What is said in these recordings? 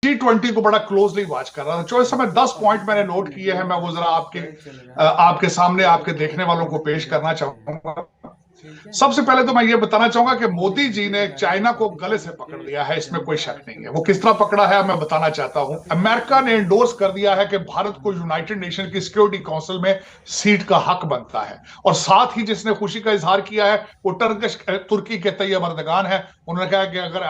G20 को बड़ा closely watch कर रहा था। जो इस समय 10 पॉइंट मैंने नोट किए हैं, मैं वो जरा आपके सामने आपके देखने वालों को पेश करना चाहूंगा। सबसे पहले तो मैं ये बताना चाहूंगा कि मोदी जी ने चाइना को गले से पकड़ लिया है, इसमें कोई शक नहीं है। वो किस तरह पकड़ा है मैं बताना चाहता हूं। अमेरिका ने इंडोर्स कर दिया है कि भारत को यूनाइटेड नेशन की सिक्योरिटी काउंसिल में सीट का हक बनता है, और साथ ही जिसने खुशी का इजहार किया है वो तुर्की के तैयब अर्दगान है। उन्होंने कहा कि अगर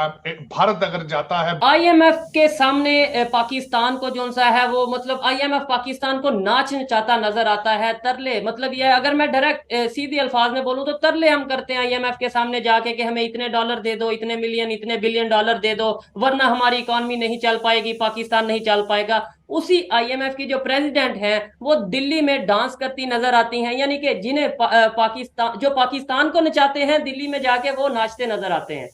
भारत अगर जाता है आईएमएफ के सामने पाकिस्तान को जो सा है वो मतलब आईएमएफ पाकिस्तान को नाच नचाता नजर आता है। तरले मतलब ये अगर मैं डायरेक्ट सीधे अल्फाज में बोलूं तो तरले हम करते हैं आईएमएफ के सामने जाके कि हमें इतने डॉलर दे दो, इतने मिलियन इतने बिलियन डॉलर दे दो, वरना हमारी इकॉनमी नहीं चल पाएगी, पाकिस्तान नहीं चल पाएगा। उसी आईएमएफ की जो प्रेसिडेंट हैं वो दिल्ली में डांस करती नजर आती हैं, यानी कि जिन्हें पाकिस्तान जो पाकिस्तान को नचाते हैं दिल्ली में जाके वो नाचते नजर आते हैं।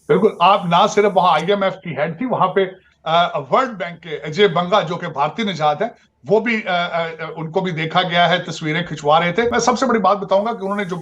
बिल्कुल, आप ना सिर्फ वहां आईएमएफ की हेड थी, वहां पे वर्ल्ड बैंक के अजय बंगा जो कि भारतीय निजात है, वो भी उनको भी देखा गया है, तस्वीरें खिंचवा रहे थे। मैं सबसे बड़ी बात बताऊंगा कि उन्होंने जो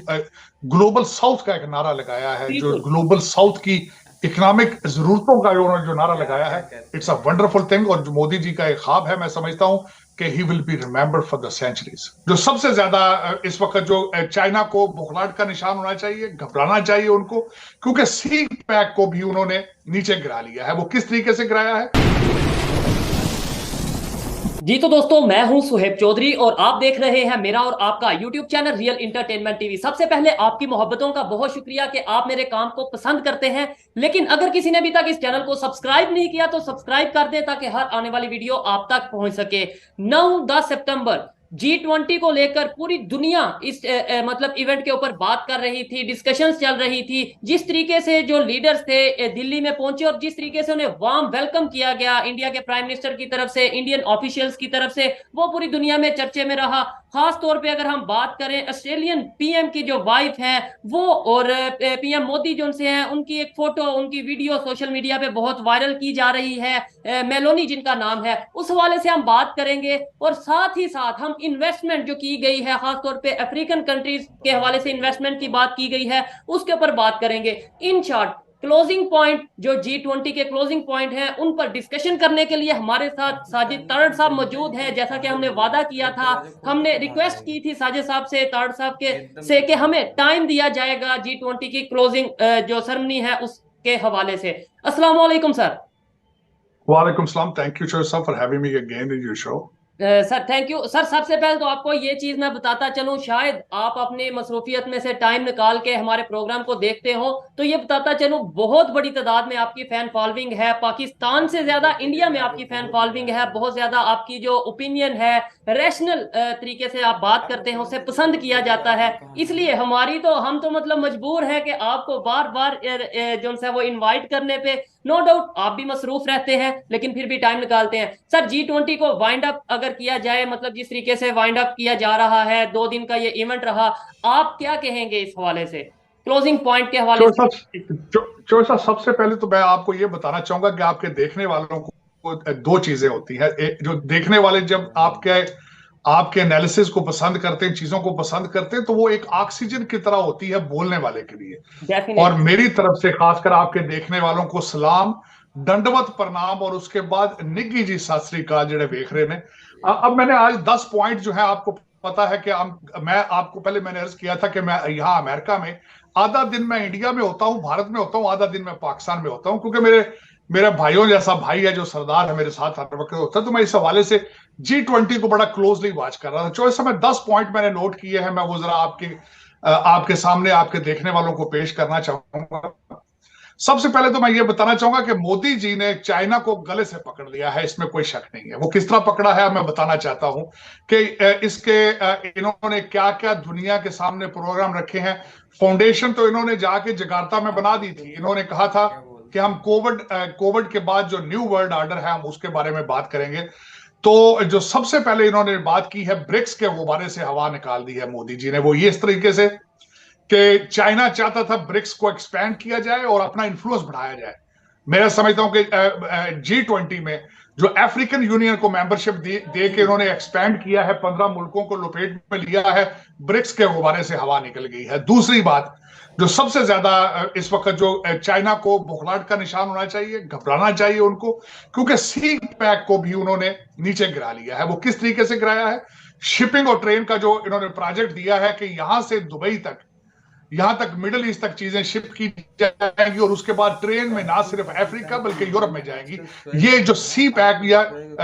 ग्लोबल साउथ का एक नारा लगाया है, जो बिल्कुल। ग्लोबल साउथ की इकोनॉमिक जरूरतों का उन्होंने जो नारा लगाया है, इट्स अ वंडरफुल थिंग। और जो मोदी जी का एक ख्वाब है, मैं समझता हूं कि he will be remembered for the centuries. जो सबसे ज्यादा इस वक्त जो चाइना को बुखलाहट का निशान होना चाहिए, घबराना चाहिए उनको, क्योंकि सी पैक को भी उन्होंने नीचे गिरा लिया है। वो किस तरीके से गिराया है? जी तो दोस्तों, मैं हूं सुहेब चौधरी और आप देख रहे हैं मेरा और आपका YouTube channel real entertainment TV. सबसे पहले आपकी मोहब्बतों का बहुत शुक्रिया कि आप मेरे काम को पसंद करते हैं। लेकिन अगर किसी ने अभी तक इस चैनल को सब्सक्राइब नहीं किया तो सब्सक्राइब कर दें ताकि हर आने वाली वीडियो आप तक पहुंच सके। 9-10 सितंबर G20 को लेकर पूरी दुनिया इस मतलब इवेंट के ऊपर बात कर रही थी, डिस्कशंस चल रही थी। जिस तरीके से जो लीडर्स थे दिल्ली में पहुंचे और जिस तरीके से उन्हें वार्म वेलकम किया गया इंडिया के प्राइम मिनिस्टर की तरफ से, इंडियन ऑफिशियल्स की तरफ से, वो पूरी दुनिया में चर्चे में रहा। खास तौर पे अगर हम बात करें ऑस्ट्रेलियन पीएम की जो वाइफ है वो और पीएम मोदी जो उनसे हैं, उनकी एक फोटो, उनकी वीडियो सोशल मीडिया पे बहुत वायरल की जा रही है। मेलोनी जिनका नाम है, उस हवाले से हम बात करेंगे। और साथ ही साथ हम इन्वेस्टमेंट जो की गई है, खासतौर पे अफ्रीकन कंट्रीज के हवाले से इन्वेस्टमेंट की बात की गई है, उसके ऊपर बात करेंगे। इन शॉर्ट क्लोजिंग पॉइंट जो G20 के क्लोजिंग पॉइंट हैं उन पर डिस्कशन करने के लिए हमारे साथ साजिद तारड़ साहब मौजूद हैं। जैसा कि हमने वादा किया था, हमने रिक्वेस्ट की थी साजिद साहब से, तारड़ साहब के से कि हमें टाइम दिया जाएगा G20 की क्लोजिंग जो सेरेमनी है उसके हवाले से। अस्सलाम वालेकुम सर। वालेकुम सलाम। Thank you sir for having me again in your show. Sir thank you sir. सबसे पहले तो आपको ये चीज मैं बताता चलूं, शायद आप अपने मसरूफियत में से टाइम निकाल के हमारे प्रोग्राम को देखते हो, तो ये बताता चलूं बहुत बड़ी तादाद में आपकी फैन फॉलोइंग है। पाकिस्तान से ज्यादा इंडिया में आपकी फैन फॉलोइंग है। बहुत ज्यादा आपकी जो ओपिनियन है, रैशनल तरीके से आप बात करते हैं, उसे पसंद किया जाता है। इसलिए हम तो मतलब मजबूर हैं कि आपको बार बार जो है वो इनवाइट करने पे। नो डाउट आप भी मसरूफ रहते हैं लेकिन फिर भी टाइम निकालते हैं। सर G20 को वाइंड अप अगर किया जाए, मतलब जिस तरीके से वाइंड अप किया जा रहा है, 2 दिन का ये इवेंट रहा, आप क्या कहेंगे इस हवाले से, क्लोजिंग पॉइंट के हवाले चोर से? साहब चोर साहब, सबसे पहले तो मैं आपको ये बताना चाहूंगा कि आपके देखने वालों को दो चीजें होती है। जो देखने वाले जब आपके आपके एनालिसिस को पसंद करते हैं, चीजों को पसंद करते हैं, तो वो एक ऑक्सीजन की तरह होती है बोलने वाले के लिए। और डेफिनेटली। मेरी तरफ से खासकर आपके देखने वालों को सलाम, दंडवत प्रणाम, और उसके बाद निग्गी जी सत श्री अकाल जेड़े वेख रहे ने। अब मैंने आज 10 पॉइंट जो है, आपको पता है कि मैं आपको पहले मैंने अर्ज किया था कि मैं यहाँ अमेरिका में आधा दिन मैं इंडिया में होता हूँ, भारत में होता हूँ, आधा दिन मैं पाकिस्तान में होता हूँ, क्योंकि मेरे भाइयों जैसा भाई है जो सरदार है मेरे साथ हर वक्त होता है। तो मैं इस हवाले से G20 को बड़ा क्लोजली वॉच कर रहा था। जो इस समय 10 पॉइंट मैंने नोट किए हैं, मैं वो जरा आपके सामने आपके देखने वालों को पेश करना चाहूंगा। सबसे पहले तो मैं ये बताना चाहूंगा कि मोदी जी ने चाइना को गले से पकड़ लिया है, इसमें कोई शक नहीं है। वो किस तरह पकड़ा है मैं बताना चाहता हूं कि इन्होंने क्या क्या दुनिया के सामने प्रोग्राम रखे हैं। फाउंडेशन तो इन्होंने जाके जकार्ता में बना दी थी। इन्होंने कहा था कि हम कोविड के बाद जो न्यू वर्ल्ड ऑर्डर है हम उसके बारे में बात करेंगे। तो जो सबसे पहले इन्होंने बात की है ब्रिक्स के गुब्बारे से हवा निकाल दी है मोदी जी ने, वो ये इस तरीके से कि चाइना चाहता था ब्रिक्स को एक्सपैंड किया जाए और अपना इन्फ्लुएंस बढ़ाया जाए। मैं समझता हूं कि G20 में जो अफ्रीकन यूनियन को मेंबरशिप दे के उन्होंने एक्सपैंड किया है, 15 मुल्कों को लपेट में लिया है, ब्रिक्स के गुब्बारे से हवा निकल गई है। दूसरी बात जो सबसे ज्यादा इस वक्त जो चाइना को बुखलाहट का निशान होना चाहिए, घबराना चाहिए उनको, क्योंकि सी पैक को भी उन्होंने नीचे गिरा लिया है। वो किस तरीके से गिराया है? शिपिंग और ट्रेन का जो इन्होंने प्रोजेक्ट दिया है कि यहां से दुबई तक, यहां तक मिडिल ईस्ट तक चीजें शिप की जाएंगी और उसके बाद ट्रेन में ना सिर्फ अफ्रीका बल्कि यूरोप में जाएंगी। ये जो सी पैक या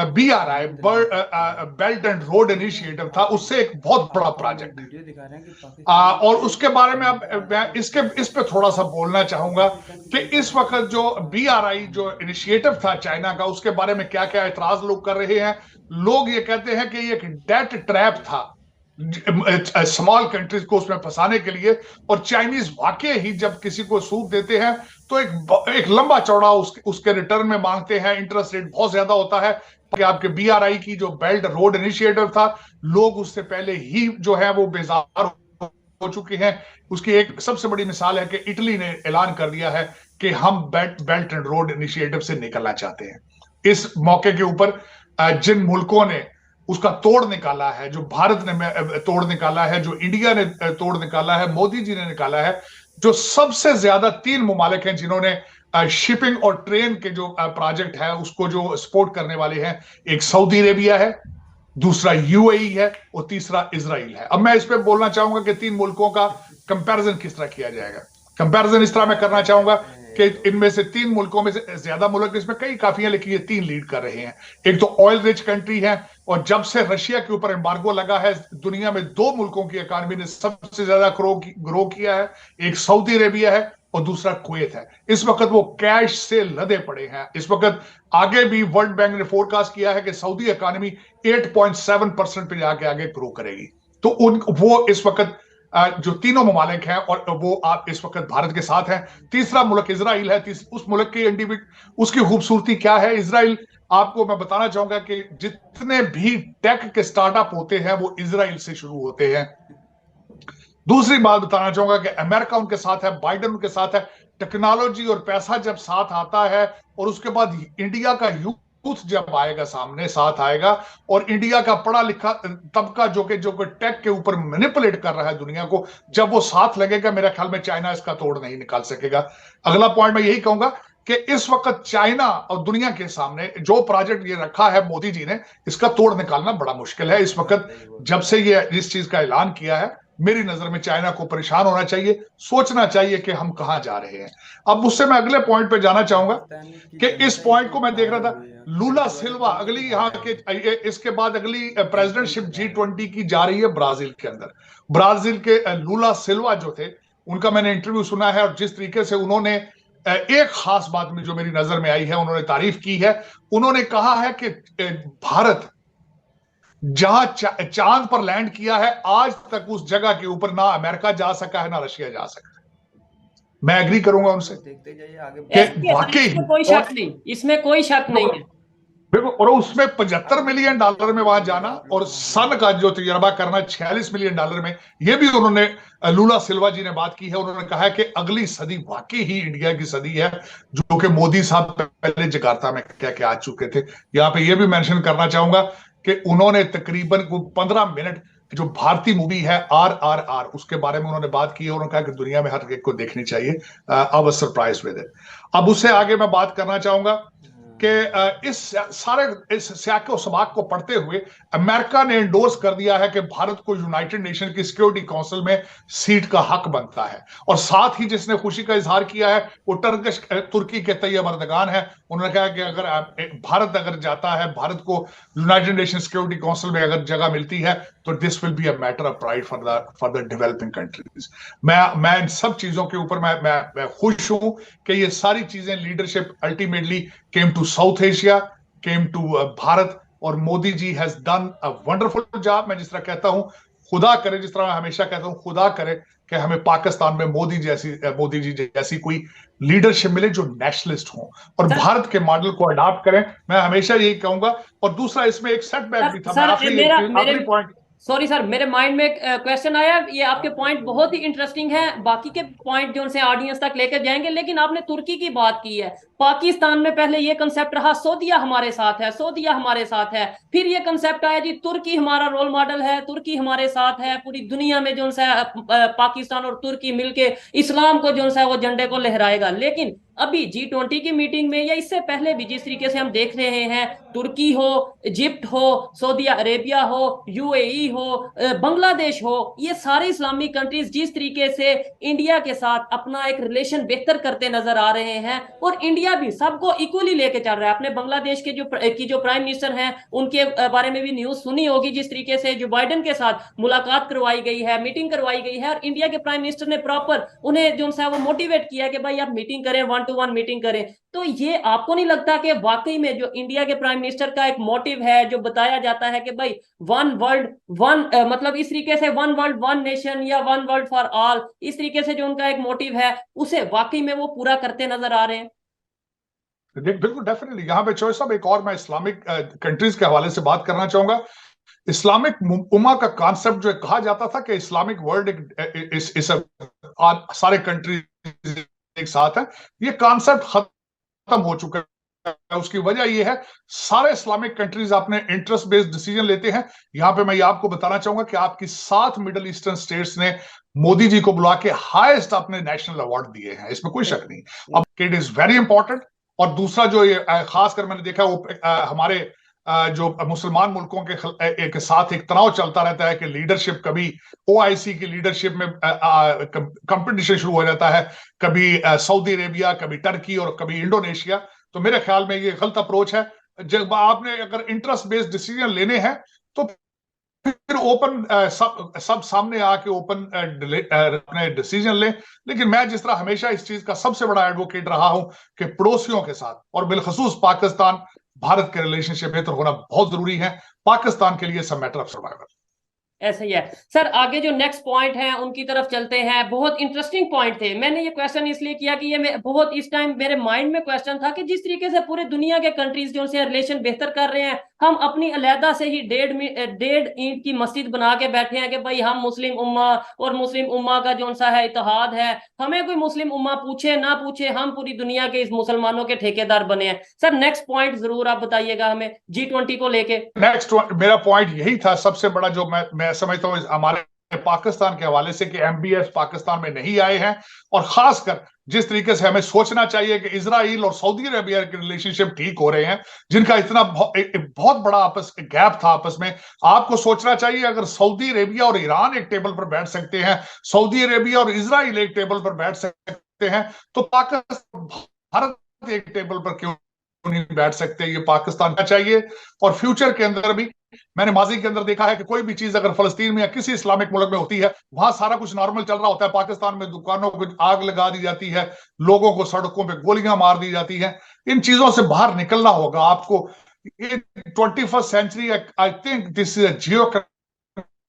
BRI belt and road initiative था, उससे एक बहुत बड़ा प्रोजेक्ट है। और उसके बारे में अब मैं इस पे थोड़ा सा बोलना चाहूंगा कि इस वक्त जो BRI जो इनिशिएटिव था चाइना का, उसके बारे में क्या क्या एतराज लोग कर रहे हैं। लोग ये कहते हैं कि ये एक डेट ट्रैप था स्मॉल कंट्रीज को उसमें फंसाने के लिए, और चाइनीज वाकई ही जब किसी को सूट देते हैं तो एक लंबा चौड़ा उसके रिटर्न में मांगते हैं। इंटरेस्ट रेट बहुत ज्यादा होता है कि आपके BRI की जो बेल्ट रोड इनिशिएटिव था, लोग उससे पहले ही जो है वो बेजार हो चुके हैं। उसकी एक सबसे बड़ी मिसाल है कि इटली ने ऐलान कर दिया है कि हम बेल्ट एंड रोड इनिशिएटिव से निकलना चाहते हैं। इस मौके के ऊपर जिन मुल्कों ने उसका तोड़ निकाला है, जो भारत ने तोड़ निकाला है, जो इंडिया ने तोड़ निकाला है, मोदी जी ने निकाला है, जो सबसे ज्यादा 3 मुमालिक हैं जिन्होंने शिपिंग और ट्रेन के जो प्रोजेक्ट है उसको जो सपोर्ट करने वाले हैं, एक सऊदी अरेबिया है, दूसरा UAE है और तीसरा इजराइल है। अब मैं इस पे बोलना चाहूंगा कि 3 मुल्कों का कंपैरिजन किस तरह किया जाएगा। कंपैरिजन इस तरह मैं करना चाहूंगा कि इनमें से 3 मुल्कों में से ज्यादा मुल्क, इसमें कई काफियां लिखी है, 3 लीड कर रहे हैं। एक तो ऑयल रिच कंट्री है, और जब से रशिया के ऊपर एम्बार्गो लगा है, दुनिया में 2 मुल्कों की इकॉनमी ने सबसे ज्यादा ग्रो किया है। एक सऊदी अरेबिया है और दूसरा कुवैत है। इस वक्त वो कैश से लदे पड़े हैं। इस वक्त आगे भी वर्ल्ड बैंक ने फोरकास्ट किया है कि सऊदी इकॉनमी 8.7% पे जाके आगे ग्रो करेगी। तो वो इस वक्त जो तीनों ममालिक हैं, और वो आप इस वक्त भारत के साथ हैं। तीसरा मुल्क इजराइल है। उस मुल्क की उसकी खूबसूरती क्या है? इजराइल, आपको मैं बताना चाहूंगा कि जितने भी टेक के स्टार्टअप होते हैं वो इजराइल से शुरू होते हैं। दूसरी बात बताना चाहूंगा कि अमेरिका उनके साथ है, बाइडेन उनके साथ है। टेक्नोलॉजी और पैसा जब साथ आता है, और उसके बाद इंडिया का यूथ जब आएगा सामने, साथ आएगा, और इंडिया का पढ़ा लिखा तबका जो कि टेक के ऊपर मैनिपुलेट कर रहा है दुनिया को, जब वो साथ लगेगा, मेरे ख्याल में चाइना इसका तोड़ नहीं निकाल सकेगा। अगला पॉइंट मैं यही कहूंगा कि इस वक्त चाइना और दुनिया के सामने जो प्रोजेक्ट ये रखा है मोदी जी ने, इसका तोड़ निकालना बड़ा मुश्किल है। इस वक्त जब से ये इस चीज का ऐलान किया है, मेरी नजर में चाइना को परेशान होना चाहिए, सोचना चाहिए कि हम कहां जा रहे हैं। अब उससे मैं अगले पॉइंट पे जाना चाहूंगा कि इस पॉइंट को मैं देख रहा था, लूला सिल्वा अगली यहाँ के इसके बाद अगली प्रेसिडेंटशिप G20 की जा रही है ब्राजील के अंदर। ब्राजील के लूला सिल्वा जो थे, उनका मैंने इंटरव्यू सुना है, और जिस तरीके से उन्होंने एक खास बात में जो मेरी नजर में आई है, उन्होंने तारीफ की है। उन्होंने कहा है कि भारत जहां चांद पर लैंड किया है, आज तक उस जगह के ऊपर ना अमेरिका जा सका है ना रशिया जा सका है। मैं एग्री करूंगा उनसे। देखते जाइए आगे। वाकई कोई शक नहीं, इसमें कोई शक नहीं है। देखो, और उसमें $75 मिलियन में वहां जाना, और सन का जो तजर्बा करना $46 मिलियन में, ये भी उन्होंने लूला सिल्वा जी ने बात की है। उन्होंने कहा है कि अगली सदी वाकई ही इंडिया की सदी है, जो कि मोदी साहब पहले जकार्ता में कह के आ चुके थे। यहाँ पे ये भी मेंशन करना चाहूंगा कि उन्होंने तकरीबन 15 मिनट जो भारतीय मूवी है RRR, उसके बारे में उन्होंने बात की है। उन्होंने कहा कि दुनिया में हर एक को देखनी चाहिए। I was surprised with it. अब उससे आगे मैं बात करना चाहूंगा कि इस स्याको सबाक को पढ़ते हुए अमेरिका ने एंडोर्स कर दिया है कि भारत को यूनाइटेड नेशन की सिक्योरिटी काउंसिल में सीट का हक बनता है। और साथ ही जिसने खुशी का इजहार किया है वो तुर्की के तैयब अर्दगान है। उन्होंने कहा कि अगर भारत अगर जाता है, भारत को यूनाइटेड नेशन सिक्योरिटी काउंसिल में अगर जगह मिलती है, तो this will be a matter of pride for the developing countries. मैं इन सब चीजों के ऊपर मैं खुश हूं कि ये सारी चीजें leadership ultimately came to South Asia, came to Bharat, और Modi ji has done a wonderful job. मैं जिस तरह कहता हूं, खुदा करे, जिस तरह मैं हमेशा कहता हूं, खुदा करे कि हमें पाकिस्तान में मोदी जी जैसी कोई लीडरशिप मिले जो नेशनलिस्ट हो और भारत के मॉडल को अडॉप्ट करें। मैं हमेशा यही कहूंगा। और दूसरा, इसमें एक सेटबैक भी था। आखिरी पॉइंट सॉरी सर, मेरे माइंड में क्वेश्चन आया। ये आपके पॉइंट बहुत ही इंटरेस्टिंग है, बाकी के पॉइंट जो उनसे ऑडियंस तक लेकर जाएंगे, लेकिन आपने तुर्की की बात की है। पाकिस्तान में पहले ये कंसेप्ट रहा सऊदीया हमारे साथ है, सऊदीया हमारे साथ है। फिर ये कंसेप्ट आया जी तुर्की हमारा रोल मॉडल है, तुर्की हमारे साथ है। पूरी दुनिया में जो सा पाकिस्तान और तुर्की मिलके इस्लाम को जो सा वो झंडे को लहराएगा। लेकिन अभी G20 की मीटिंग में या इससे पहले भी जिस तरीके से हम देख रहे हैं, तुर्की हो, इजिप्ट हो, सऊदी अरेबिया हो, UAE हो, बांग्लादेश हो, ये सारे इस्लामिक कंट्रीज जिस तरीके से इंडिया के साथ अपना एक रिलेशन बेहतर करते नजर आ रहे हैं, और इंडिया भी सबको इक्वली लेके चल रहा है। आपने बांग्लादेश के जो प्राइम मिनिस्टर हैं उनके बारे में भी न्यूज सुनी होगी, जिस तरीके से जो बाइडेन के साथ मुलाकात करवाई गई है, मीटिंग करवाई गई है, और इंडिया के प्राइम मिनिस्टर ने प्रॉपर उन्हें जो है वो मोटिवेट किया कि भाई आप मीटिंग करें, 1-to-1 मीटिंग करें। तो ये आपको नहीं लगता कि वाकई में जो इंडिया के प्राइम मिनिस्टर का एक मोटिव है, जो बताया जाता है कि भाई वन वर्ल्ड वन, मतलब इस तरीके से वन वर्ल्ड वन नेशन या वन वर्ल्ड फॉर ऑल, इस तरीके से जो उनका एक मोटिव है उसे वाकई में वो पूरा करते नजर आ रहे हैं? बिल्कुल डेफिनेटली। यहाँ पे चॉइस साहब एक और मैं इस्लामिक कंट्रीज के हवाले से बात करना चाहूंगा। इस्लामिक उम्मा का कॉन्सेप्ट जो कहा जाता था कि इस्लामिक वर्ल्ड सारे कंट्रीज एक साथ है, ये कॉन्सेप्ट खत्म हो चुका है। उसकी वजह यह है सारे इस्लामिक कंट्रीज अपने इंटरेस्ट बेस्ड डिसीजन लेते हैं। यहां पे मैं ये आपको बताना चाहूंगा कि आपकी 7 मिडल ईस्टर्न स्टेट्स ने मोदी जी को बुला के हाईएस्ट अपने नेशनल अवार्ड दिए हैं, इसमें कोई शक नहीं। अब इट इज वेरी इंपॉर्टेंट। और दूसरा जो ये खासकर मैंने देखा वो हमारे जो मुसलमान मुल्कों के साथ एक तनाव चलता रहता है कि लीडरशिप, कभी OIC की लीडरशिप में कंपटीशन शुरू हो जाता है, कभी सऊदी अरेबिया, कभी टर्की और कभी इंडोनेशिया। तो मेरे ख्याल में ये गलत अप्रोच है। जब आपने अगर इंटरेस्ट बेस्ड डिसीजन लेने हैं तो फिर ओपन सब सामने आके ओपन अपने डिसीजन लें। लेकिन मैं जिस तरह हमेशा इस चीज का सबसे बड़ा एडवोकेट रहा हूं कि पड़ोसियों के साथ और बिलखसूस पाकिस्तान भारत के रिलेशनशिप बेहतर होना बहुत जरूरी है। पाकिस्तान के लिए सब मैटर ऑफ सर्वाइवल। ऐसा ही है सर। आगे जो नेक्स्ट पॉइंट है उनकी तरफ चलते हैं। बहुत इंटरेस्टिंग पॉइंट थे। मैंने ये क्वेश्चन इसलिए किया कि ये बहुत इस टाइम मेरे माइंड में क्वेश्चन था कि जिस तरीके से पूरे दुनिया के कंट्रीज जो से रिलेशन बेहतर कर रहे हैं, हम अपनी अलहदा से ही 1.5 ईंट की मस्जिद बना के बैठे हैं कि भाई हम मुस्लिम उम्मा और मुस्लिम उम्मा का जो सा है इत्तेहाद है। हमें कोई मुस्लिम उम्मा पूछे ना पूछे, हम पूरी दुनिया के इस मुसलमानों के ठेकेदार बने हैं। सर नेक्स्ट पॉइंट जरूर आप बताइएगा हमें G20 को लेके। नेक्स्ट मेरा पॉइंट यही था सबसे बड़ा, जो मैं समझता हूँ हमारे पाकिस्तान के हवाले से, कि MBS पाकिस्तान में नहीं आए हैं। और खासकर जिस तरीके से हमें सोचना चाहिए कि इजराइल और सऊदी अरेबिया के रिलेशनशिप ठीक हो रहे हैं, जिनका इतना बहुत बड़ा आपस गैप था आपस में। आपको सोचना चाहिए अगर सऊदी अरेबिया और ईरान एक टेबल पर बैठ सकते हैं, सऊदी अरेबिया और इजराइल एक टेबल पर बैठ सकते हैं, तो पाकिस्तान भारत एक टेबल पर क्यों नहीं बैठ सकते? ये पाकिस्तान का चाहिए। और फ्यूचर के अंदर भी मैंने माजी के अंदर देखा है कि कोई भी चीज अगर फलस्तीन में या किसी इस्लामिक मुल्क में होती है, वहां सारा कुछ नॉर्मल चल रहा होता है। पाकिस्तान में दुकानों को आग लगा दी जाती है, लोगों को सड़कों पे गोलियां मार दी जाती हैं। इन चीजों से बाहर निकलना होगा आपको। 21st century, I think this is a geo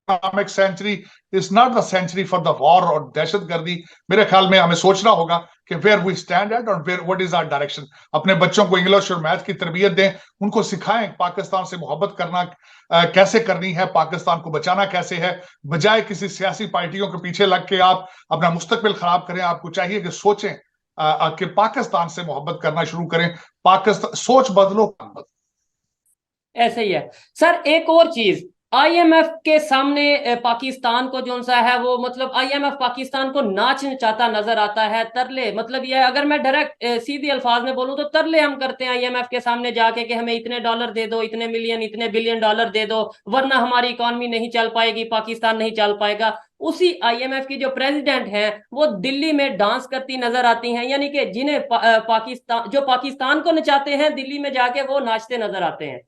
economic century, is not the century for the war और दहशतगर्दी। मेरे ख्याल में हमें सोचना होगा कि वेयर वी स्टैंड एट और where what is our direction. अपने बच्चों को इंग्लिश और मैथ की तरबियत दें, उनको सिखाएं पाकिस्तान से मोहब्बत करना कैसे करनी है, पाकिस्तान को बचाना कैसे है, बजाय किसी सियासी पार्टियों के पीछे लग के आप अपना मुस्तकबिल खराब करें। आपको चाहिए कि सोचें कि पाकिस्तान से मोहब्बत करना शुरू करें। पाकिस्तान सोच बदलो। ऐसे ही है सर। एक और चीज, IMF के सामने पाकिस्तान को जो सा है वो, मतलब IMF पाकिस्तान को नाच नचाता नजर आता है। तरले, मतलब ये अगर मैं डायरेक्ट सीधे अल्फाज में बोलूं तो तरले हम करते हैं IMF के सामने जाके कि हमें इतने डॉलर दे दो, इतने मिलियन, इतने बिलियन डॉलर दे दो, वरना हमारी इकॉनमी नहीं चल पाएगी, पाकिस्तान नहीं चल पाएगा। उसी IMF की जो प्रेसिडेंट हैं वो दिल्ली में डांस करती नजर आती हैं, यानी कि जिन्हें पाकिस्तान, जो पाकिस्तान को नचाते हैं, दिल्ली में जाके वो नाचते नजर आते हैं।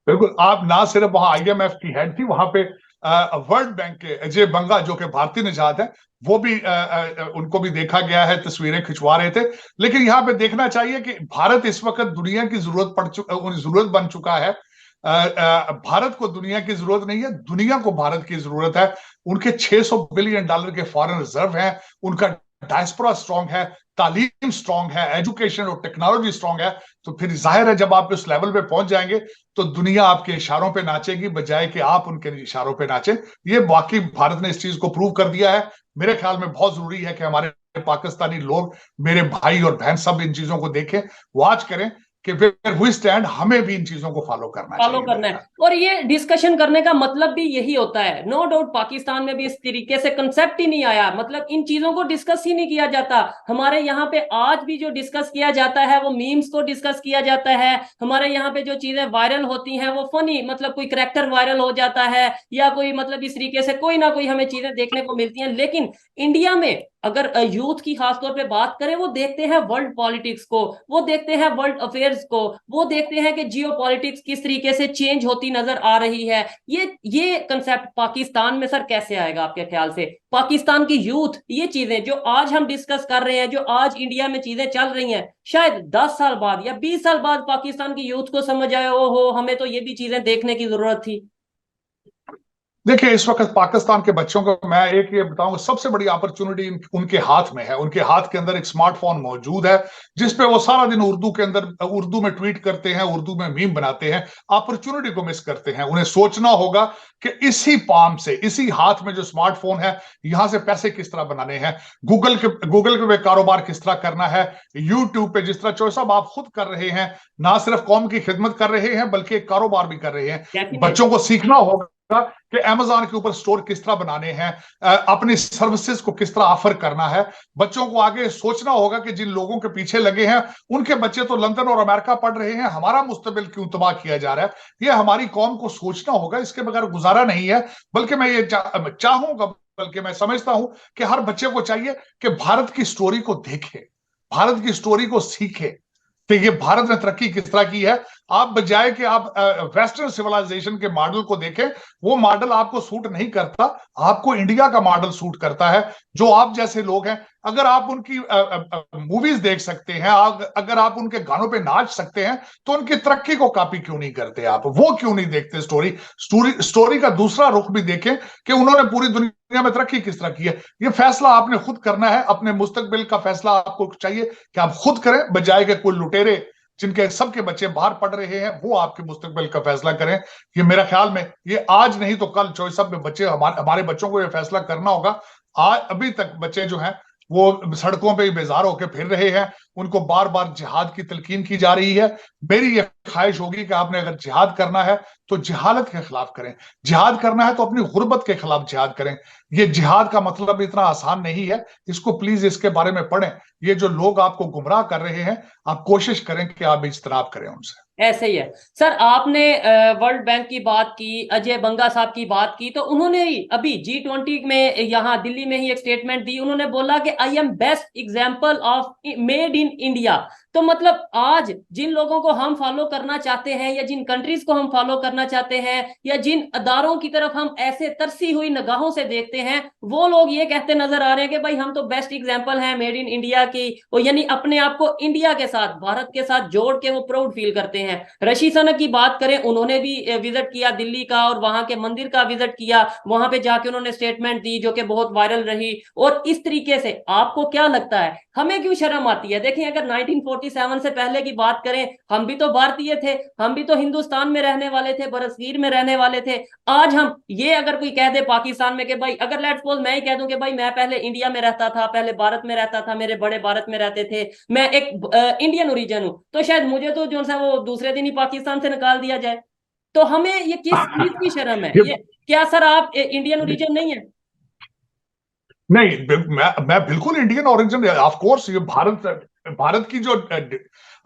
बिल्कुल। आप ना सिर्फ वहां IMF की हेड थी, वहां पे वर्ल्ड बैंक के अजय बंगा जो कि भारतीय निजात है, वो भी उनको भी देखा गया है, तस्वीरें खिंचवा रहे थे। लेकिन यहाँ पे देखना चाहिए कि भारत इस वक्त दुनिया की जरूरत बन चुका है। भारत को दुनिया की जरूरत नहीं है, दुनिया को भारत की जरूरत है। उनके $600 बिलियन के फॉरेन रिजर्व हैं, उनका डायस्पोरा स्ट्रांग है, तालीम स्ट्रांग है, एजुकेशन और टेक्नोलॉजी स्ट्रांग है, तो फिर जाहिर है जब आप इस लेवल पे पहुंच जाएंगे तो दुनिया आपके इशारों पे नाचेगी बजाय कि आप उनके इशारों पे नाचें। ये वाकई भारत ने इस चीज को प्रूव कर दिया है। मेरे ख्याल में बहुत जरूरी है कि हमारे पाकिस्तानी लोग, मेरे भाई और बहन, सब इन चीजों को देखें, वॉच करें कि वेयर वी स्टैंड, हमें भी इन चीजों को फॉलो करना फॉलो चाहिए करना मेरे है। ख्याल। और ये डिस्कशन करने का मतलब भी यही होता है। नो डाउट पाकिस्तान में भी इस तरीके से कंसेप्ट ही नहीं आया, मतलब इन चीजों को डिस्कस ही नहीं किया जाता। हमारे यहाँ पे आज भी जो डिस्कस किया जाता है वो मीम्स को डिस्कस किया जाता है। हमारे यहाँ पे जो चीजें वायरल होती हैं वो फनी, मतलब कोई करेक्टर वायरल हो जाता है या कोई, मतलब इस तरीके से कोई ना कोई हमें चीजें देखने को मिलती हैं। लेकिन इंडिया में अगर यूथ की खासतौर पे बात करें, वो देखते हैं वर्ल्ड पॉलिटिक्स को, वो देखते हैं वर्ल्ड अफेयर्स को, वो देखते हैं कि जियो पॉलिटिक्स किस तरीके से चेंज होती नजर आ रही है। ये कंसेप्ट पाकिस्तान में सर कैसे आएगा आपके ख्याल से? पाकिस्तान की यूथ ये चीजें जो आज हम डिस्कस कर रहे हैं, जो आज इंडिया में चीजें चल रही हैं, शायद 10 साल बाद या 20 साल बाद पाकिस्तान की यूथ को समझ आए, ओ हो हमें तो ये भी चीजें देखने की जरूरत थी। देखिए, इस वक्त पाकिस्तान के बच्चों को मैं एक ये बताऊंगा, सबसे बड़ी अपॉर्चुनिटी उनके हाथ में है। उनके हाथ के अंदर एक स्मार्टफोन मौजूद है जिसपे वो सारा दिन उर्दू के अंदर उर्दू में ट्वीट करते हैं, उर्दू में मीम बनाते हैं, अपॉर्चुनिटी को मिस करते हैं। उन्हें सोचना होगा कि इसी पाम से, इसी हाथ में जो स्मार्टफोन है, यहां से पैसे किस तरह बनाने हैं, गूगल के वे कारोबार किस तरह करना है, यूट्यूब पे जिस तरह चौधरी साहब आप खुद कर रहे हैं, ना सिर्फ कौम की खिदमत कर रहे हैं बल्कि एक कारोबार भी कर रहे हैं। बच्चों को सीखना होगा कि अमेजॉन के ऊपर स्टोर किस तरह बनाने हैं, अपनी सर्विसेज को किस तरह ऑफर करना है। बच्चों को आगे सोचना होगा कि जिन लोगों के पीछे लगे हैं उनके बच्चे तो लंदन और अमेरिका पढ़ रहे हैं, हमारा मुस्तकबिल क्यों तबाह किया जा रहा है। ये हमारी कौम को सोचना होगा, इसके बगैर गुजारा नहीं है। बल्कि मैं ये चाहूंगा, बल्कि मैं समझता हूं कि हर बच्चे को चाहिए कि भारत की स्टोरी को देखे, भारत की स्टोरी को सीखे कि ये भारत ने तरक्की किस तरह की है। आप बजाय कि आप वेस्टर्न सिविलाइजेशन के मॉडल को देखें, वो मॉडल आपको सूट नहीं करता, आपको इंडिया का मॉडल सूट करता है। जो आप जैसे लोग हैं, अगर आप उनकी मूवीज देख सकते हैं, अगर आप उनके गानों पे नाच सकते हैं, तो उनकी तरक्की को कॉपी क्यों नहीं करते? आप वो क्यों नहीं देखते? स्टोरी का दूसरा रुख भी देखें कि उन्होंने पूरी दुनिया में तरक्की किस तरह की है। ये फैसला आपने खुद करना है, अपने मुस्तकबिल का फैसला आपको चाहिए कि आप खुद करें, बजाय के कोई लुटेरे जिनके सबके बच्चे बाहर पढ़ रहे हैं वो आपके मुस्तकबिल का फैसला करें। ये मेरा ख्याल में ये आज नहीं तो कल चॉइस सब में बच्चे, हमारे बच्चों को ये फैसला करना होगा। आज अभी तक बच्चे जो हैं वो सड़कों पे बेजार होकर फिर रहे हैं, उनको बार बार जिहाद की तलकीन की जा रही है। मेरी ये ख्वाहिश होगी कि आपने अगर जिहाद करना है तो जिहालत के खिलाफ करें, जिहाद करना है तो अपनी गुर्बत के खिलाफ जिहाद करें। ये जिहाद का मतलब इतना आसान नहीं है, इसको प्लीज इसके बारे में पढ़ें। ये जो लोग आपको गुमराह कर रहे हैं, आप कोशिश करें कि आप इज्तनाब करें उनसे। ऐसे ही है सर। आपने वर्ल्ड बैंक की बात की, अजय बंगा साहब की बात की, तो उन्होंने ही अभी G20 में यहाँ दिल्ली में ही एक स्टेटमेंट दी। उन्होंने बोला कि I am best example of made in India. तो मतलब आज जिन लोगों को हम फॉलो करना चाहते हैं या जिन कंट्रीज को हम फॉलो करना चाहते हैं या जिन अदारों की तरफ हम ऐसे तरसी हुई निगाहों से देखते हैं, वो लोग ये कहते नजर आ रहे हैं कि भाई हम तो बेस्ट एग्जाम्पल हैं मेड इन इंडिया की, और यानी अपने आप को इंडिया के साथ, भारत के साथ जोड़ के वो प्राउड फील करते हैं। ऋषि सनक की बात करें, उन्होंने भी विजिट किया दिल्ली का और वहां के मंदिर का विजिट किया, वहां पे जाके उन्होंने स्टेटमेंट दी जो कि बहुत वायरल रही। और इस तरीके से आपको क्या लगता है हमें क्यों शर्म आती है? देखिए अगर 1947 से पहले की बात करें, हम भी तो भारतीय थे, हम भी तो हिंदुस्तान में रहने वाले थे, बरसगीर में रहने वाले थे। आज हम ये अगर कोई कह दे पाकिस्तान में कि भाई, अगर लेट्स सपोज मैं ही कह दूं कि भाई मैं पहले इंडिया में रहता था, पहले भारत में रहता था, मेरे बड़े भारत में रहते थे, मैं एक इंडियन ओरिजिन हूं, तो शायद मुझे तो जो सा वो दूसरे दिन ही पाकिस्तान से निकाल दिया जाए। तो हमें ये किस चीज की शर्म है? ये क्या सर आप इंडियन ओरिजिन नहीं है? नहीं, मैं बिल्कुल इंडियन ओरिजिन, ऑफ कोर्स। ये भारत की जो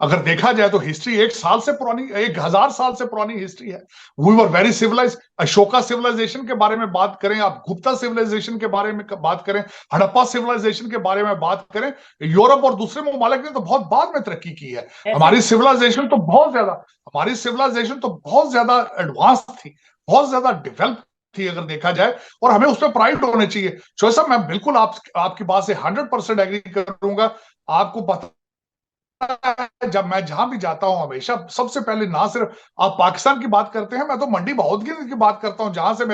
अगर देखा जाए तो हिस्ट्री 1 साल से पुरानी, 1000 साल से पुरानी हिस्ट्री है। We were very civilise. Ashoka civilisation के बारे में बात करें, आप गुप्ता सिविलाइजेशन के बारे में बात करें, हड़प्पा सिविलाइजेशन के बारे में बात करें, यूरोप और दूसरे ममालिक ने तो बहुत बाद में तरक्की की है। हमारी सिविलाइजेशन तो बहुत ज्यादा एडवांस थी, बहुत ज्यादा डेवलप थी अगर देखा जाए, और हमें उस पर प्राइड होने चाहिए। शोएब साहब, मैं बिल्कुल आपकी बात से 100% एग्री करूंगा। आपको पता है, जब मैं जहां भी जाता हूं हमेशा सबसे पहले, ना सिर्फ आप पाकिस्तान की बात करते हैं, मैं तो मंडी बहादुरगंज की बात करता हूं, जहां से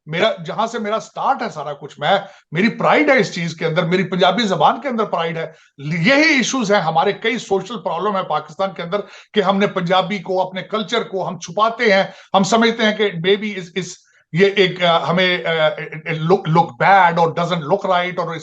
मेरा जहां से मेरा स्टार्ट है सारा कुछ, मेरी प्राइड है इस चीज के अंदर, मेरी पंजाबी जबान के अंदर प्राइड है। यही इश्यूज हैं हमारे, कई सोशल प्रॉब्लम है पाकिस्तान के अंदर कि हमने पंजाबी को, अपने कल्चर को हम छुपाते हैं। हम समझते हैं कि बेबी इस ये एक हमें लुक बैड और डजंट लुक राइट, और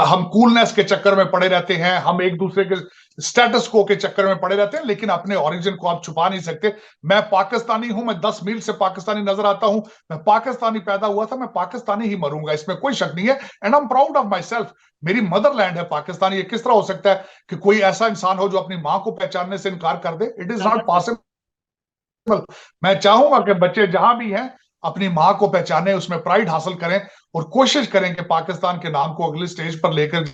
हम कूलनेस के चक्कर में पड़े रहते हैं, हम एक दूसरे के स्टेटस को के चक्कर में पड़े रहते हैं, लेकिन अपने ओरिजिन को आप छुपा नहीं सकते। मैं पाकिस्तानी हूं, मैं 10 मील से पाकिस्तानी नजर आता हूं, मैं पाकिस्तानी पैदा हुआ था, मैं पाकिस्तानी ही मरूंगा, इसमें कोई शक नहीं है। And I am proud of my self. मेरी मदरलैंड है पाकिस्तान। ये किस तरह हो सकता है कि कोई ऐसा इंसान हो जो अपनी मां को पहचानने से इनकार कर दे? It is not possible. मैं चाहूंगा कि बच्चे जहां भी हैं अपनी मां को पहचाने, उसमें प्राइड हासिल करें और कोशिश करें कि पाकिस्तान के नाम को अगली स्टेज पर लेकर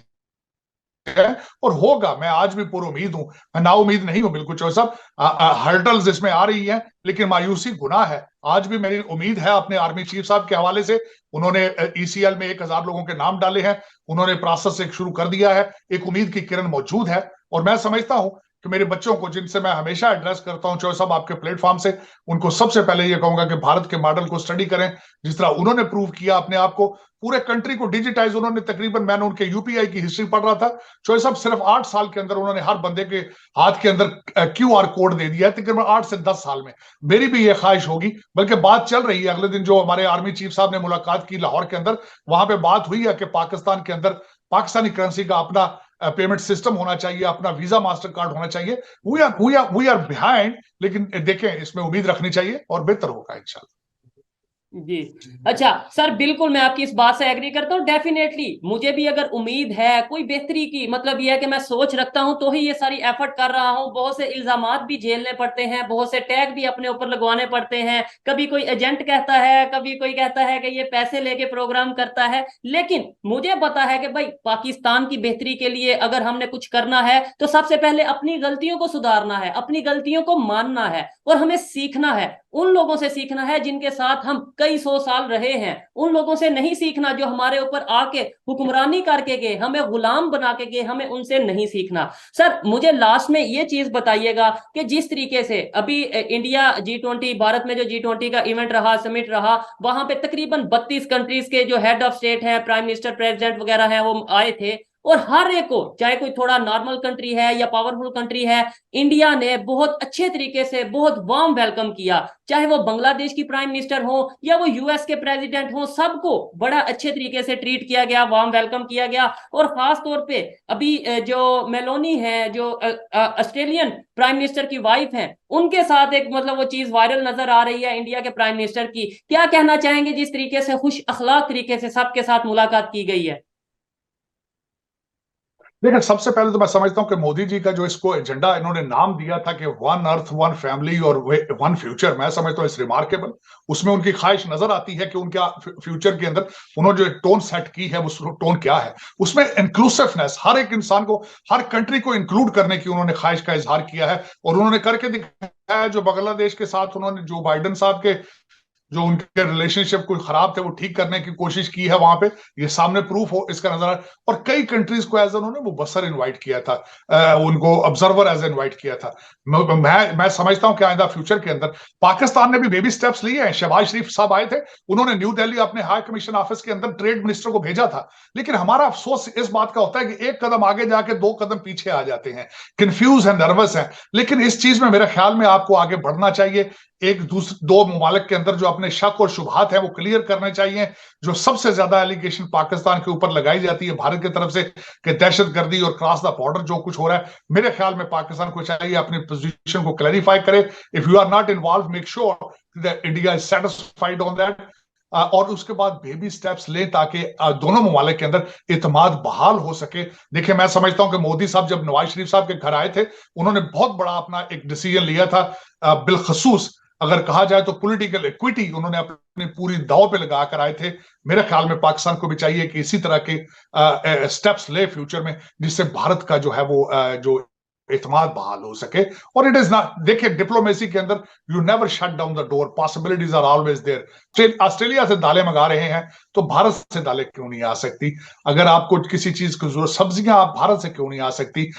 है, और होगा। मैं आज भी पूरी उम्मीद हूं, मैं ना उम्मीद नहीं हूं बिल्कुल। चौधरी साहब, हर्डल्स इसमें आ रही हैं, लेकिन मायूसी गुनाह है। आज भी मेरी उम्मीद है अपने आर्मी चीफ साहब के हवाले से। उन्होंने ईसीएल में 1000 लोगों के नाम डाले हैं, उन्होंने प्रोसेस एक शुरू कर दिया है, एक उम्मीद की किरण मौजूद है। और मैं समझता हूं कि मेरे बच्चों को, जिनसे मैं हमेशा एड्रेस करता हूं चौधरी साहब आपके प्लेटफॉर्म से, उनको सबसे पहले ये कहूंगा कि भारत के मॉडल को स्टडी करें, जिस तरह उन्होंने प्रूव किया अपने आप को। पूरे कंट्री को डिजिटाइज उन्होंने तकरीबन, मैंने उनके यूपीआई की हिस्ट्री पढ़ रहा था चौधरी साहब, सिर्फ 8 साल के अंदर उन्होंने हर बंदे के हाथ के अंदर क्यूआर कोड दे दिया है, तकरीबन 8 से 10 साल में। मेरी भी ये ख्वाहिश होगी, बल्कि बात चल रही है। अगले दिन जो हमारे आर्मी चीफ साहब ने मुलाकात की लाहौर के अंदर, वहां पे बात हुई है कि पाकिस्तान के अंदर पाकिस्तानी करेंसी का अपना पेमेंट सिस्टम होना चाहिए, अपना वीजा मास्टर कार्ड होना चाहिए। वी आर बिहाइंड, लेकिन देखें, इसमें उम्मीद रखनी चाहिए और बेहतर होगा इंशाल्लाह। जी, अच्छा सर, बिल्कुल मैं आपकी इस बात से एग्री करता हूँ। डेफिनेटली मुझे भी अगर उम्मीद है कोई बेहतरी की, मतलब यह है कि मैं सोच रखता हूँ तो ही ये सारी एफर्ट कर रहा हूँ। बहुत से इल्जामात भी झेलने पड़ते हैं, बहुत से टैग भी अपने ऊपर लगवाने पड़ते हैं। कभी कोई एजेंट कहता है, कभी कोई कहता है कि ये पैसे लेके प्रोग्राम करता है, लेकिन मुझे पता है कि भाई पाकिस्तान की बेहतरी के लिए अगर हमने कुछ करना है तो सबसे पहले अपनी गलतियों को सुधारना है, अपनी गलतियों को मानना है, और हमें सीखना है। उन लोगों से सीखना है जिनके साथ हम कई 100 साल रहे हैं। उन लोगों से नहीं सीखना जो हमारे ऊपर आके हुक्मरानी करके गए, हमें गुलाम बना के गए, हमें उनसे नहीं सीखना। सर मुझे लास्ट में ये चीज बताइएगा कि जिस तरीके से अभी इंडिया G20, भारत में जो G20 का इवेंट रहा, समिट रहा, वहां पे तकरीबन 32 कंट्रीज के जो हेड ऑफ स्टेट हैं, प्राइम मिनिस्टर, प्रेसिडेंट वगैरह हैं, वो आए थे। और हर एक को, चाहे कोई थोड़ा नॉर्मल कंट्री है या पावरफुल कंट्री है, इंडिया ने बहुत अच्छे तरीके से, बहुत वार्म वेलकम किया। चाहे वो बांग्लादेश की प्राइम मिनिस्टर हो या वो यूएस के प्रेसिडेंट हो, सबको बड़ा अच्छे तरीके से ट्रीट किया गया, वार्म वेलकम किया गया। और खास तौर पे अभी जो मेलोनी है, जो ऑस्ट्रेलियन प्राइम मिनिस्टर की वाइफ है, उनके साथ एक मतलब वो चीज वायरल नजर आ रही है इंडिया के प्राइम मिनिस्टर की। क्या कहना चाहेंगे जिस तरीके से खुश अखलाक तरीके से सबके साथ मुलाकात की गई है? देखिए, सबसे पहले तो मैं समझता हूं कि मोदी जी का जो इसको एजेंडा इन्होंने नाम दिया था कि वन अर्थ, वन फैमिली और वन फ्यूचर, मैं समझता हूं इस रिमार्केबल। उसमें उनकी ख्वाहिश नजर आती है कि उनका फ्यूचर के अंदर उन्होंने जो टोन सेट की है, वो टोन क्या है, उसमें इंक्लूसिवनेस, हर एक इंसान को, हर कंट्री को इंक्लूड करने की उन्होंने ख्वाहिश का इजहार किया है। और उन्होंने करके दिखाया है। जो बांग्लादेश के साथ उन्होंने जो बाइडेन साहब के जो उनके रिलेशनशिप कोई खराब थे, वो ठीक करने की कोशिश की है वहां पे, ये सामने प्रूफ हो इसका नजर। और कई कंट्रीज को एज उन्होंने वो बसर इनवाइट किया था, उनको ऑब्जर्वर एज इनवाइट किया था। मैं समझता हूं कि आइंदा फ्यूचर के अंदर पाकिस्तान ने भी बेबी स्टेप्स लिए हैं। शहबाज शरीफ साहब आए थे, उन्होंने न्यू दिल्ली अपने हाई कमीशन ऑफिस के अंदर ट्रेड मिनिस्टर को भेजा था, लेकिन हमारा अफसोस इस बात का होता है कि एक कदम आगे जाके 2 कदम पीछे आ जाते हैं, कंफ्यूज है, नर्वस है। लेकिन इस चीज में मेरे ख्याल में आपको आगे बढ़ना चाहिए। एक दूसरे 2 ममालिक के अंदर जो अपने शक और शुबहात है वो क्लियर करने चाहिए। जो सबसे ज्यादा एलिगेशन पाकिस्तान के ऊपर लगाई जाती है भारत की तरफ से कि दहशतगर्दी और क्रॉस द बॉर्डर जो कुछ हो रहा है, मेरे ख्याल में पाकिस्तान को चाहिए अपनी पोजीशन को क्लैरिफाई करे। If you are not involve, make sure that India is satisfied on that. और उसके बाद बेबी स्टेप्स लें ताकि दोनों ममालिक के अंदर इत्मीनान बहाल हो सके। देखिए, मैं समझता हूं कि मोदी साहब जब नवाज शरीफ साहब के घर आए थे, उन्होंने बहुत बड़ा अपना एक डिसीजन लिया था। बिलखसूस अगर कहा जाए तो पॉलिटिकल इक्विटी उन्होंने अपनी पूरी दांव पे लगा कर आए थे। मेरे ख्याल में पाकिस्तान को भी चाहिए कि इसी तरह के स्टेप्स ले फ्यूचर में, जिससे भारत का जो है वो जो इत्मीनान बहाल हो सके। और इट इज नॉट, देखिए डिप्लोमेसी के अंदर you never shut down the door, possibilities are always there. Australia से दालें मंगा रहे हैं तो भारत से दालें क्यों नहीं आ सकती? अगर आपको किसी चीज की जरूरत, सब्जियां आप भारत से क्यों नहीं आ सकती?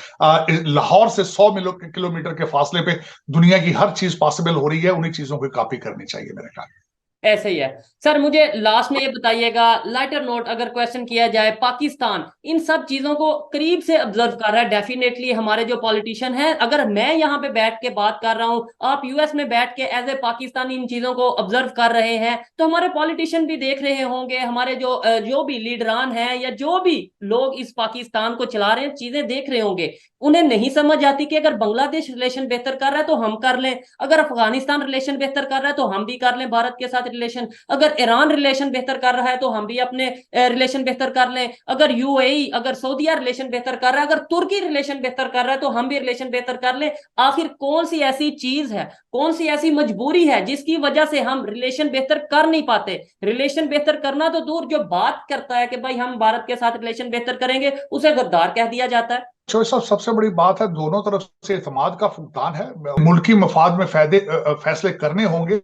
लाहौर से 100 किलोमीटर के फासले पे दुनिया की हर चीज पॉसिबल हो रही है। उन्हीं चीजों की कॉपी करनी चाहिए मेरे ख्याल में। ऐसे ही है। सर मुझे लास्ट में ये बताइएगा, लाइटर नोट अगर क्वेश्चन किया जाए, पाकिस्तान इन सब चीजों को करीब से ऑब्जर्व कर रहा है डेफिनेटली, हमारे जो पॉलिटिशियन हैं, अगर मैं यहाँ पे बैठ के बात कर रहा हूँ, आप यूएस में बैठ के एज ए पाकिस्तानी इन चीजों को ऑब्जर्व कर रहे हैं, तो हमारे पॉलिटिशियन भी देख रहे होंगे, हमारे जो भी लीडरान हैं या जो भी लोग इस पाकिस्तान को चला रहे हैं, चीजें देख रहे होंगे। उन्हें नहीं समझ आती कि अगर बांग्लादेश रिलेशन बेहतर कर रहा है तो हम कर लें, अगर अफगानिस्तान रिलेशन बेहतर कर रहा है तो हम भी कर लें भारत के साथ रिलेशन, अगर ईरान रिलेशन बेहतर कर रहा है तो हम भी अपने रिलेशन बेहतर कर लें, अगर यूएई अगर सऊदीया रिलेशन बेहतर कर रहा है, अगर तुर्की रिलेशन बेहतर कर रहा है तो हम भी रिलेशन बेहतर कर लें। आखिर कौन सी ऐसी चीज है, कौन सी ऐसी मजबूरी है जिसकी वजह से हम रिलेशन बेहतर कर नहीं पाते? रिलेशन बेहतर करना तो दूर, जो बात करता है कि भाई हम भारत के साथ रिलेशन बेहतर करेंगे, उसे गद्दार कह दिया जाता है। चौधरी साहब, सबसे बड़ी बात है दोनों तरफ से इत्मीनान का फुकदान है। मुल्की मफाद में फैसले करने होंगे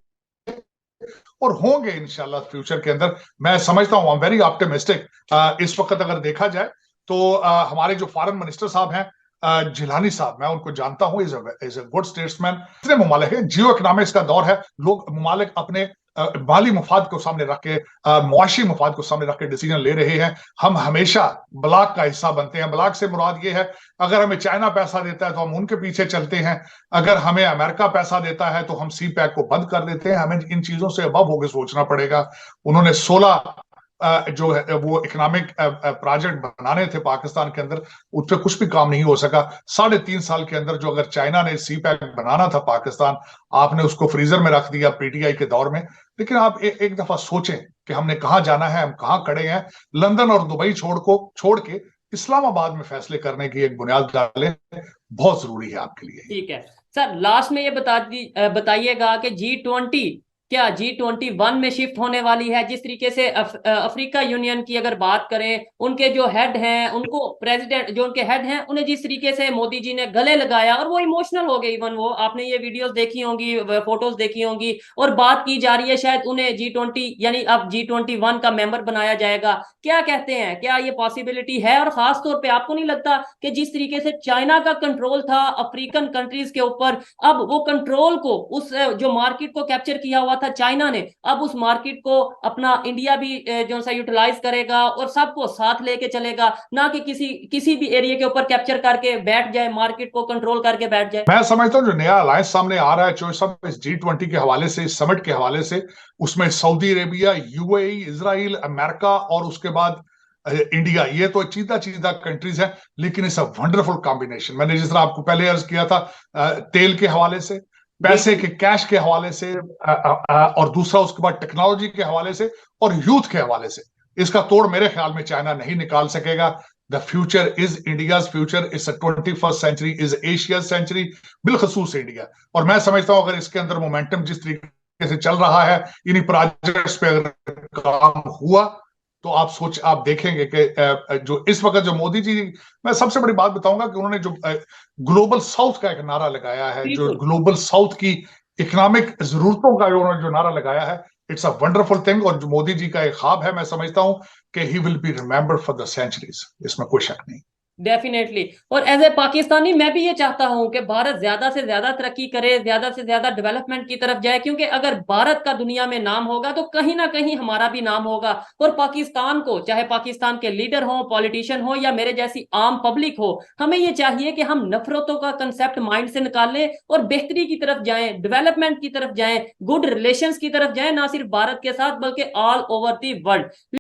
और होंगे इंशाल्लाह फ्यूचर के अंदर। मैं समझता हूं, आई एम वेरी ऑप्टिमिस्टिक। इस वक्त अगर देखा जाए तो हमारे जो फॉरेन मिनिस्टर साहब हैं, जिलानी साहब, मैं उनको जानता हूं, इज अ गुड स्टेट्समैन। इतने ममालिक है, जियो इकोनॉमिक्स का दौर है, लोग ममालिक अपने माली मफाद को सामने रख के, मुआशी मफाद को सामने रख के डिसीजन ले रहे हैं। हम हमेशा ब्लॉक का हिस्सा बनते हैं। ब्लॉक से मुराद ये है, अगर हमें चाइना पैसा देता है तो हम उनके पीछे चलते हैं, अगर हमें अमेरिका पैसा देता है तो हम सी पैक को बंद कर देते हैं। हमें इन चीजों से अबव होकर सोचना पड़ेगा। उन्होंने 16 जो है वो इकोनॉमिक प्रोजेक्ट बनाने थे पाकिस्तान के अंदर, उस पर कुछ भी काम नहीं हो सका। 3.5 साल के अंदर जो अगर चाइना ने सी पैक बनाना था पाकिस्तान, आपने उसको फ्रीजर में रख दिया पीटीआई के दौर में। लेकिन आप एक दफा सोचें कि हमने कहाँ जाना है, हम कहाँ खड़े हैं। लंदन और दुबई छोड़ के इस्लामाबाद में फैसले करने की एक बुनियाद डालें, बहुत जरूरी है आपके लिए। ठीक है सर, लास्ट में ये बताइएगा कि G20 क्या G21 में शिफ्ट होने वाली है? जिस तरीके से अफ्रीका यूनियन की अगर बात करें, उनके जो हेड हैं, उनको प्रेसिडेंट जो उनके हेड हैं, उन्हें जिस तरीके से मोदी जी ने गले लगाया और वो इमोशनल हो गए, इवन वो, आपने ये वीडियोस देखी होंगी, फोटोज देखी होंगी, और बात की जा रही है शायद उन्हें G20 यानी अब G21 का मेंबर बनाया जाएगा। क्या कहते हैं, क्या ये पॉसिबिलिटी है? और खास तौर पे आपको नहीं लगता कि जिस तरीके से चाइना का कंट्रोल था अफ्रीकन कंट्रीज के ऊपर, अब वो कंट्रोल को, उस जो मार्केट को कैप्चर किया हुआ था चाइना ने, अब उस मार्केट को अपना इंडिया भी जो सा यूटिलाइज करेगा और सबको साथ लेके चलेगा, ना कि किसी भी एरिया के ऊपर कैप्चर करके बैठ जाए, मार्केट को कंट्रोल करके बैठ जाए। मैं समझता हूं जो नया अलायंस सामने आ रहा है जो सब इस G20 के हवाले से, इस समिट के हवाले से, उसमें Saudi Arabia, UAE, Israel, America और उसके बाद इंडिया, ये तो चीदा चीदा कंट्रीज है, लेकिन इट्स अ वंडरफुल कॉम्बिनेशन। मैंने जिस तरह आपको पहले अर्ज किया था, तेल के हवाले से, पैसे के कैश के हवाले से, और दूसरा उसके बाद टेक्नोलॉजी के हवाले से और यूथ के हवाले से, इसका तोड़ मेरे ख्याल में चाइना नहीं निकाल सकेगा। The future is India's future, is 21st century, is Asia century, बिलखसूस इंडिया। और मैं समझता हूं अगर इसके अंदर मोमेंटम जिस तरीके से चल रहा है, इन्हीं प्रोजेक्ट्स पे अगर काम हुआ, तो आप देखेंगे कि जो इस वक्त जो मोदी जी, मैं सबसे बड़ी बात बताऊंगा कि उन्होंने जो ग्लोबल साउथ का एक नारा लगाया है, जो ग्लोबल साउथ की इकोनॉमिक जरूरतों का उन्होंने जो नारा लगाया है, इट्स अ वंडरफुल थिंग। और जो मोदी जी का एक ख्वाब है, मैं समझता हूं कि he will be remembered for the centuries, इसमें कोई शक नहीं। डेफिनेटली। और एज ए पाकिस्तानी मैं भी ये चाहता हूं कि भारत ज्यादा से ज्यादा तरक्की करे, ज्यादा से ज्यादा डेवलपमेंट की तरफ जाए, क्योंकि अगर भारत का दुनिया में नाम होगा तो कहीं ना कहीं हमारा भी नाम होगा। और पाकिस्तान को, चाहे पाकिस्तान के लीडर हो, पॉलिटिशियन हो, या मेरे जैसी आम पब्लिक हो, हमें ये चाहिए कि हम नफरतों का कंसेप्ट माइंड से निकालें और बेहतरी की तरफ जाएं, डेवलपमेंट की तरफ जाएं, गुड रिलेशंस की तरफ जाएं, ना सिर्फ भारत के साथ बल्कि ऑल ओवर दी वर्ल्ड।